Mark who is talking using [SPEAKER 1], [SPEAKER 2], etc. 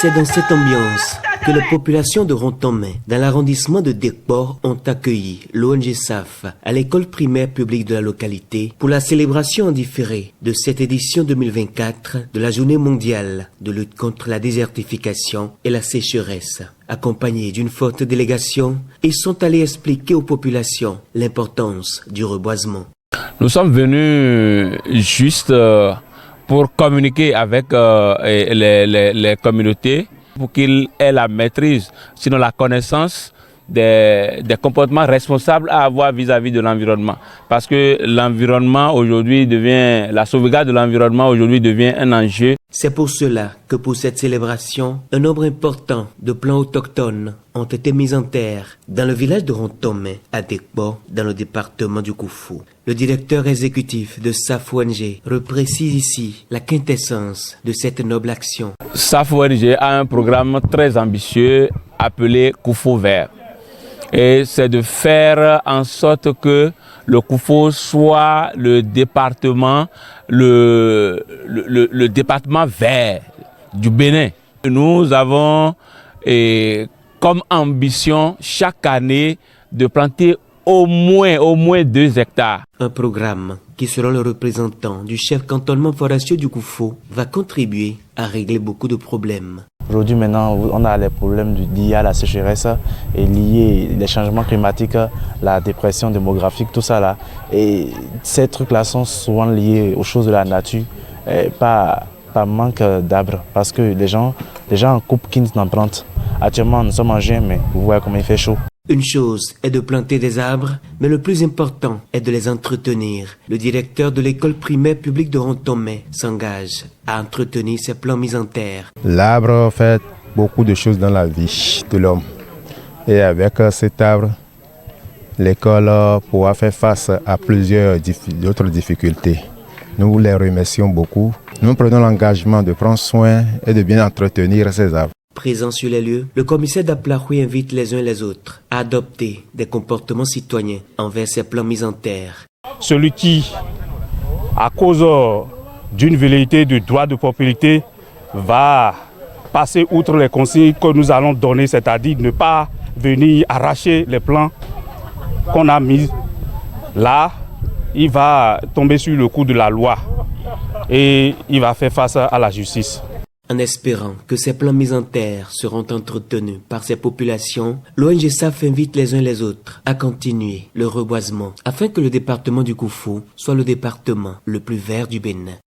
[SPEAKER 1] C'est dans cette ambiance que les populations de Rontomé, dans l'arrondissement de Dekpor, ont accueilli l'ONG SAF à l'école primaire publique de la localité pour la célébration en différé de cette édition 2024 de la Journée mondiale de lutte contre la désertification et la sécheresse. Accompagnés d'une forte délégation, ils sont allés expliquer aux populations l'importance du reboisement.
[SPEAKER 2] Nous sommes venus juste pour communiquer avec les communautés, pour qu'ils aient la maîtrise, sinon la connaissance des comportements responsables à avoir vis-à-vis de l'environnement. Parce que l'environnement aujourd'hui la sauvegarde de l'environnement aujourd'hui devient un enjeu.
[SPEAKER 1] C'est pour cela que pour cette célébration, un nombre important de plants autochtones ont été mis en terre dans le village de Rontomé, à Dekpor, dans le département du Koufou. Le directeur exécutif de SAF ONG reprécise ici la quintessence de cette noble action.
[SPEAKER 2] SAF ONG a un programme très ambitieux appelé Koufou Vert. Et c'est de faire en sorte que le Koufou soit le département vert du Bénin. Nous avons comme ambition chaque année de planter au moins 2 hectares.
[SPEAKER 1] Un programme qui, selon le représentant du chef cantonnement forestier du Koufou, va contribuer à régler beaucoup de problèmes.
[SPEAKER 3] Aujourd'hui, maintenant, on a les problèmes liés à la sécheresse et liés aux changements climatiques, la dépression démographique, tout ça là. Et ces trucs-là sont souvent liés aux choses de la nature, pas manque d'arbres, parce que les gens en coupent qui n'en plantent. Actuellement, nous sommes en juin, mais vous voyez comment il fait chaud.
[SPEAKER 1] Une chose est de planter des arbres, mais le plus important est de les entretenir. Le directeur de l'école primaire publique de Rontomé s'engage à entretenir ces plants mis en terre.
[SPEAKER 4] L'arbre fait beaucoup de choses dans la vie de l'homme. Et avec cet arbre, l'école pourra faire face à plusieurs autres difficultés. Nous les remercions beaucoup. Nous prenons l'engagement de prendre soin et de bien entretenir ces arbres.
[SPEAKER 1] Présent sur les lieux, le commissaire d'Aplahoui invite les uns les autres à adopter des comportements citoyens envers ces plants mis en terre.
[SPEAKER 5] Celui qui, à cause d'une velléité de droit de propriété, va passer outre les consignes que nous allons donner, c'est-à-dire ne pas venir arracher les plants qu'on a mis là, il va tomber sur le coup de la loi et il va faire face à la justice.
[SPEAKER 1] En espérant que ces plants mis en terre seront entretenus par ces populations, l'ONG SAF invite les uns les autres à continuer le reboisement afin que le département du Koufou soit le département le plus vert du Bénin.